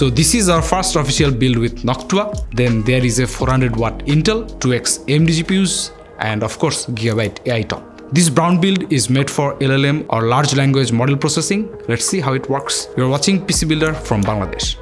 So this is our first official build with Noctua. Then there is a 400 watt Intel, 2x AMD GPUs, and of course Gigabyte AI top. This brown build is made for LLM or large language model processing. Let's see how it works. You're watching PC Builder from Bangladesh.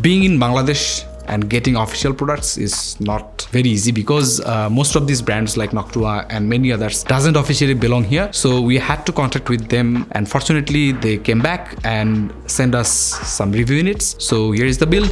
Being in Bangladesh and getting official products is not very easy because most of these brands like Noctua and many others doesn't officially belong here. So we had to contact with them, and fortunately they came back and sent us some review units. So here is the build.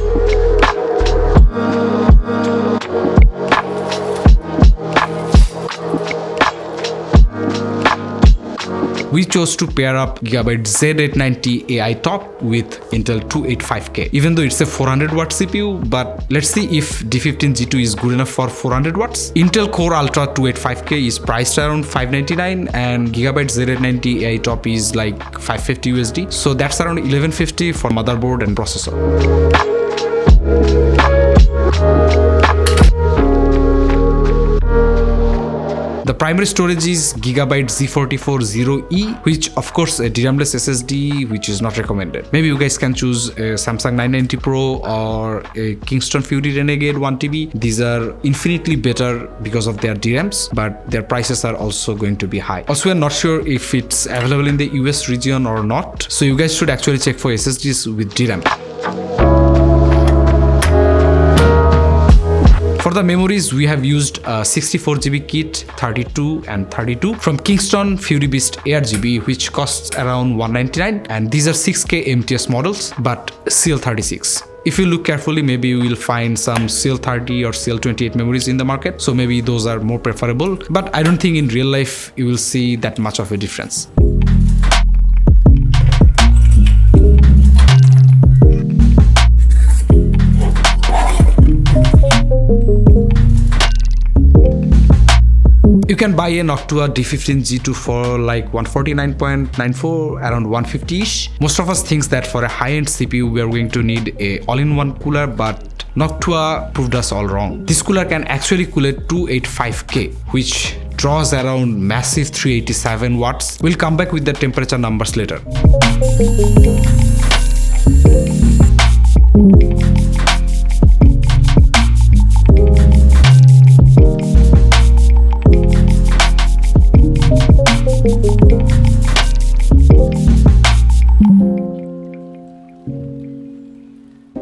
We chose to pair up Gigabyte Z890 AI top with Intel 285K. Even though it's a 400 watt CPU, but let's see if D15 G2 is good enough for 400 watts. Intel Core Ultra 285K is priced around $599 and Gigabyte Z890 AI top is like $550 USD. So that's around $1150 for motherboard and processor. The primary storage is Gigabyte Z44-0E, which of course a DRAM-less SSD, which is not recommended. Maybe you guys can choose a Samsung 990 Pro or a Kingston Fury Renegade 1TB. These are infinitely better because of their DRAMs, but their prices are also going to be high. Also, we're not sure if it's available in the US region or not, so you guys should actually check for SSDs with DRAM. For the memories, we have used a 64GB kit, 32 and 32 from Kingston Fury Beast ARGB, which costs around $199, and these are 6K MTS models, but CL36. If you look carefully, maybe you will find some CL30 or CL28 memories in the market, so maybe those are more preferable, but I don't think in real life you will see that much of a difference. You can buy a Noctua D15 G2 for like $149.94, around $150-ish. Most of us thinks that for a high-end CPU we are going to need a all-in-one cooler, but Noctua proved us all wrong. This cooler can actually cool a 285K, which draws around massive 387 watts. We'll come back with the temperature numbers later.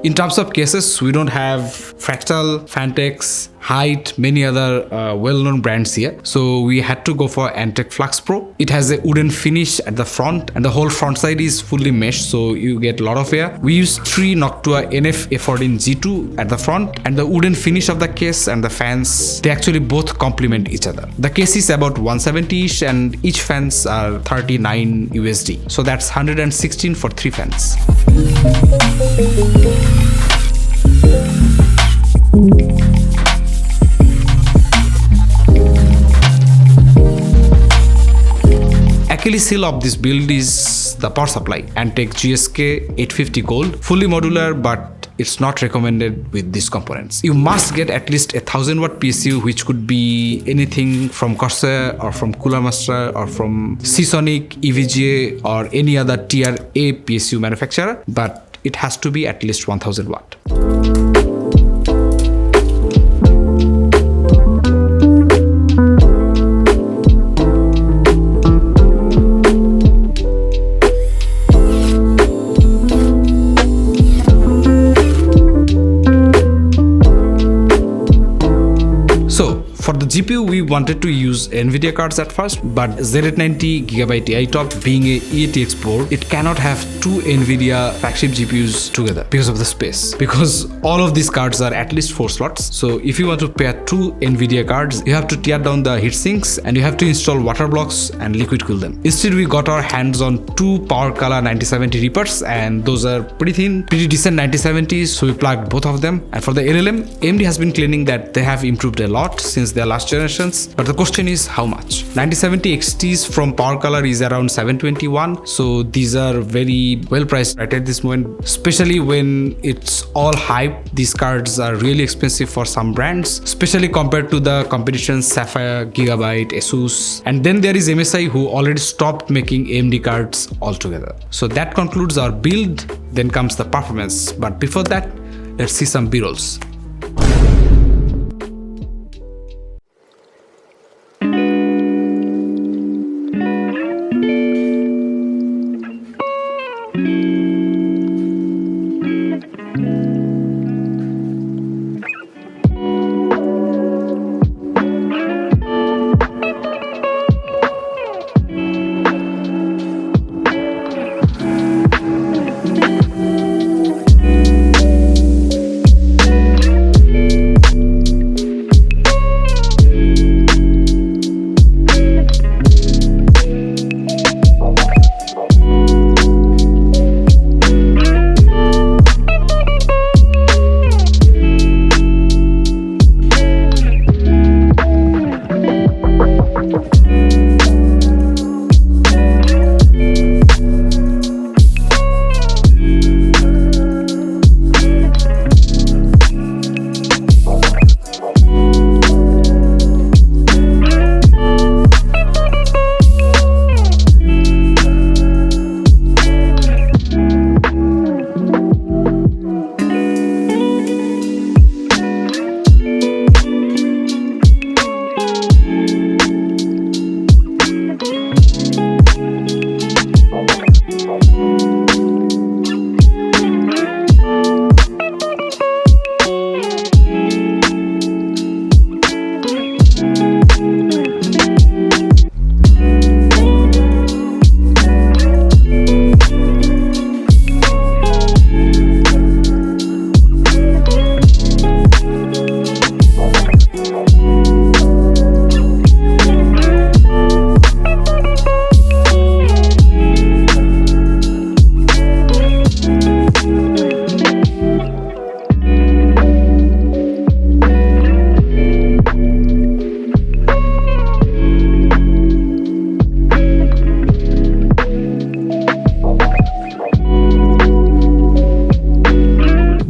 In terms of cases, we don't have Fractal, Fantex, Height, many other well-known brands here. So we had to go for ANTEC Flux Pro. It has a wooden finish at the front and the whole front side is fully meshed, so you get a lot of air. We used 3 Noctua NF-A14 G2 at the front, and the wooden finish of the case and the fans, they actually both complement each other. The case is about 170-ish and each fans are 39 USD. So that's 116 for 3 fans. Achilles heel of this build is the power supply. ANTEC GSK 850 Gold, fully modular, but it's not recommended with these components. You must get at least a 1000 watt PSU, which could be anything from Corsair or from Cooler Master or from Seasonic, EVGA or any other tier A PSU manufacturer, but it has to be at least 1000 watt. For the GPU, we wanted to use NVIDIA cards at first, but Z890 Gigabyte AI top being a EATX board, it cannot have 2 NVIDIA flagship GPUs together because of the space. Because all of these cards are at least 4 slots. So if you want to pair 2 NVIDIA cards, you have to tear down the heatsinks and you have to install water blocks and liquid cool them. Instead, we got our hands on 2 PowerColor 9070 Reapers, and those are pretty thin, pretty decent 9070s, so we plugged both of them. And for the LLM, AMD has been claiming that they have improved a lot since their last past generations, but the question is how much. 9070 XTs from PowerColor is around 721, so these are very well priced right at this moment, especially when it's all hype. These cards are really expensive for some brands, especially compared to the competition Sapphire, Gigabyte, Asus, and then there is MSI who already stopped making AMD cards altogether. So that concludes our build, then comes the performance, but before that, let's see some B-rolls.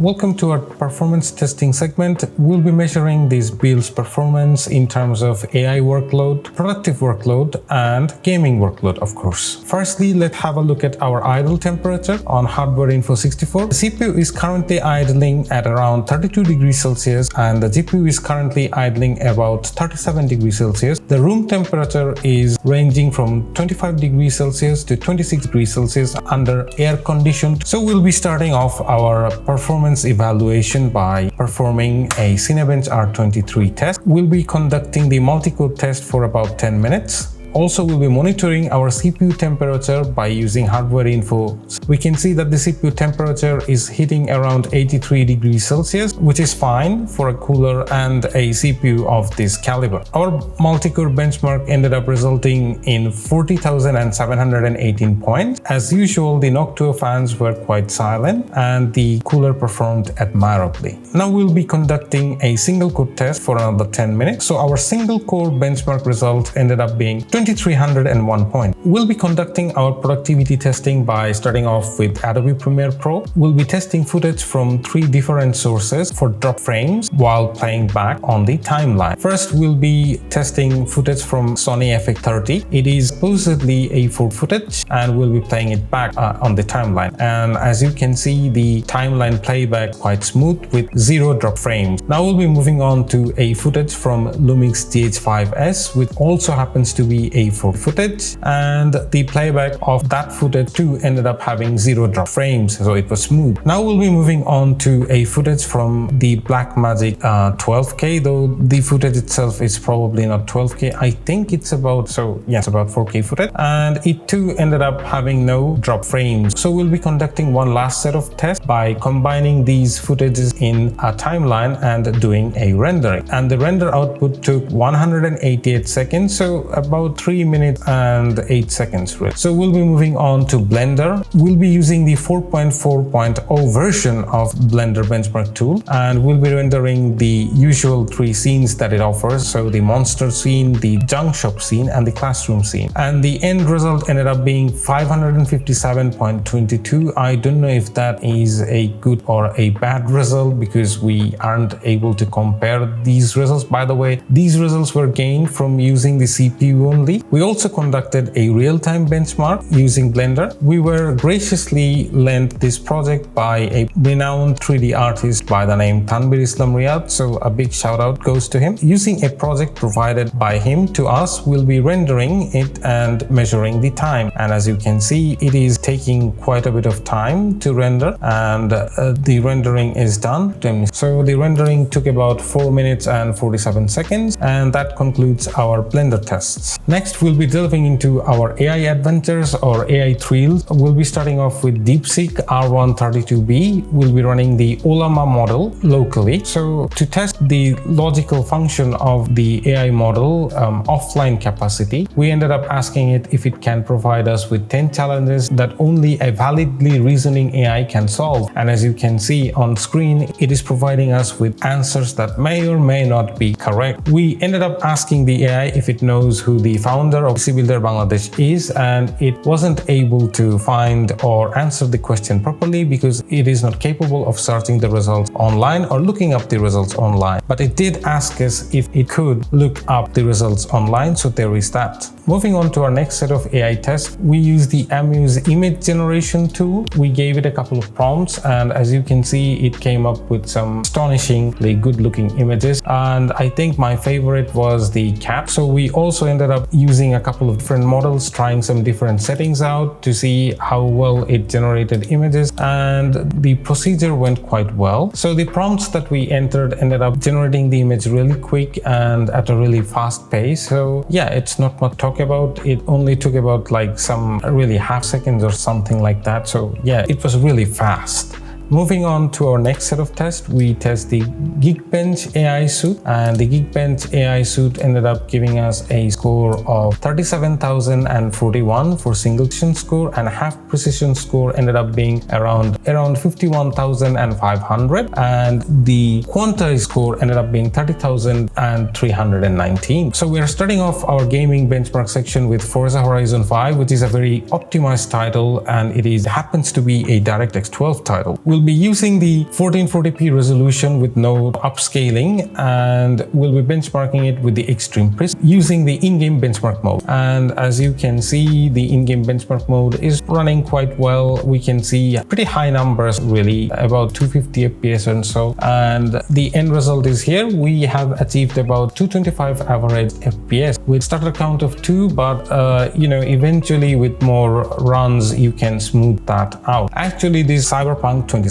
Welcome to our performance testing segment. We'll be measuring these builds' performance in terms of AI workload, productive workload, and gaming workload, of course. Firstly, let's have a look at our idle temperature on Hardware Info 64. The CPU is currently idling at around 32 degrees Celsius and the GPU is currently idling about 37 degrees Celsius. The room temperature is ranging from 25 degrees Celsius to 26 degrees Celsius under air conditioned. So we'll be starting off our performance evaluation by performing a Cinebench R23 test. We'll be conducting the multi-core test for about 10 minutes. Also, we'll be monitoring our CPU temperature by using Hardware Info. We can see that the CPU temperature is hitting around 83 degrees Celsius, which is fine for a cooler and a CPU of this caliber. Our multi-core benchmark ended up resulting in 40,718 points. As usual, the Noctua fans were quite silent and the cooler performed admirably. Now we'll be conducting a single core test for another 10 minutes. So our single core benchmark result ended up being 2,301 points. We'll be conducting our productivity testing by starting off with Adobe Premiere Pro. We'll be testing footage from 3 different sources for drop frames while playing back on the timeline. First, we'll be testing footage from Sony FX30. It is supposedly A4 footage and we'll be playing it back on the timeline. And as you can see, the timeline playback quite smooth with 0 drop frames. Now we'll be moving on to a footage from Lumix GH5S, which also happens to be A4 footage, and the playback of that footage too ended up having 0 drop frames, so it was smooth. Now we'll be moving on to a footage from the Blackmagic 12K, though the footage itself is probably not 12K. I think it's about, it's about 4K footage, and it too ended up having no drop frames. So we'll be conducting one last set of tests by combining these footages in a timeline and doing a rendering. And the render output took 188 seconds, so about 3 minutes and 8 seconds really. So we'll be moving on to Blender. We'll be using the 4.4.0 version of Blender benchmark tool, and we'll be rendering the usual 3 scenes that it offers. So the monster scene, the junk shop scene, and the classroom scene. And the end result ended up being 557.22. I don't know if that is a good or a bad result because we aren't able to compare these results. By the way, these results were gained from using the CPU only. We also conducted a real-time benchmark using Blender. We were graciously lent this project by a renowned 3D artist by the name Tanbir Islam Riyad, so a big shout out goes to him. Using a project provided by him to us, we'll be rendering it and measuring the time. And as you can see, it is taking quite a bit of time to render, and the rendering is done. So the rendering took about 4 minutes and 47 seconds, and that concludes our Blender tests. Next, we'll be delving into our AI adventures or AI thrills. We'll be starting off with DeepSeek R132B. We'll be running the Ollama model locally. So to test the logical function of the AI model offline capacity, we ended up asking it if it can provide us with 10 challenges that only a validly reasoning AI can solve. And as you can see on screen, it is providing us with answers that may or may not be correct. We ended up asking the AI if it knows who the founder of PC Builder Bangladesh is, and it wasn't able to find or answer the question properly because it is not capable of searching the results online or looking up the results online. But it did ask us if it could look up the results online, so there is that. Moving on to our next set of AI tests, we use the Amuse image generation tool. We gave it a couple of prompts, and as you can see, it came up with some astonishingly good looking images, and I think my favorite was the cat. So we also ended up using a couple of different models, trying some different settings out to see how well it generated images, and the procedure went quite well. So the prompts that we entered ended up generating the image really quick and at a really fast pace. So yeah, it's not much to talk about. It only took about like some really half seconds or something like that. So yeah, it was really fast. Moving on to our next set of tests, we test the Geekbench AI suit, and the Geekbench AI suit ended up giving us a score of 37,041 for single precision score, and half precision score ended up being around 51,500, and the quantized score ended up being 30,319. So we are starting off our gaming benchmark section with Forza Horizon 5, which is a very optimized title, and it happens to be a DirectX 12 title. We'll be using the 1440p resolution with no upscaling, and we'll be benchmarking it with the Extreme Prism using the in-game benchmark mode. And as you can see, the in-game benchmark mode is running quite well. We can see pretty high numbers, really, about 250 FPS and so. And the end result is here. We have achieved about 225 average FPS with starter count of 2, but eventually with more runs, you can smooth that out. Actually, this Cyberpunk 2077.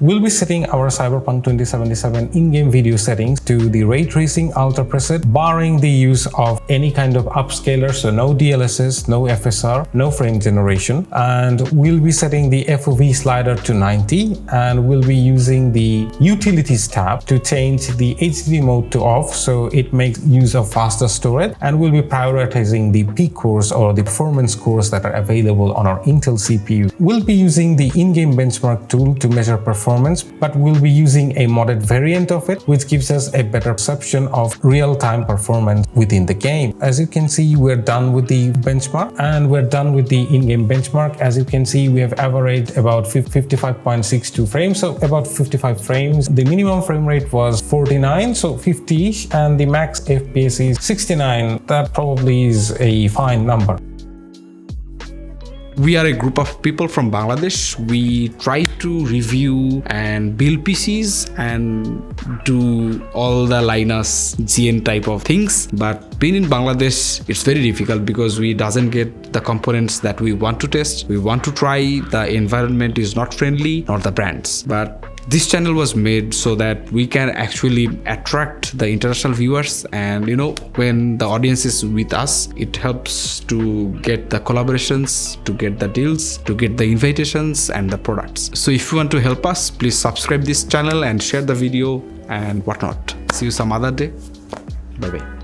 We'll be setting our Cyberpunk 2077 in-game video settings to the Ray Tracing Ultra preset, barring the use of any kind of upscaler, so no DLSS, no FSR, no frame generation. And we'll be setting the FOV slider to 90, and we'll be using the Utilities tab to change the HDD mode to off, so it makes use of faster storage. And we'll be prioritizing the P cores or the performance cores that are available on our Intel CPU. We'll be using the in-game benchmark tool to measure performance, but we'll be using a modded variant of it, which gives us a better perception of real-time performance within the game. As you can see, we're done with the benchmark, and we're done with the in-game benchmark. As you can see, we have averaged about 55.62 frames, so about 55 frames. The minimum frame rate was 49, so 50-ish, and the max FPS is 69. That probably is a fine number. We are a group of people from Bangladesh. We try to review and build PCs and do all the Linux GN type of things. But being in Bangladesh, it's very difficult because we doesn't get the components that we want to test. We want to try. The environment is not friendly, nor the brands. But this channel was made so that we can actually attract the international viewers, and when the audience is with us, it helps to get the collaborations, to get the deals, to get the invitations and the products. So if you want to help us, please subscribe this channel and share the video and whatnot. See you some other day. Bye bye.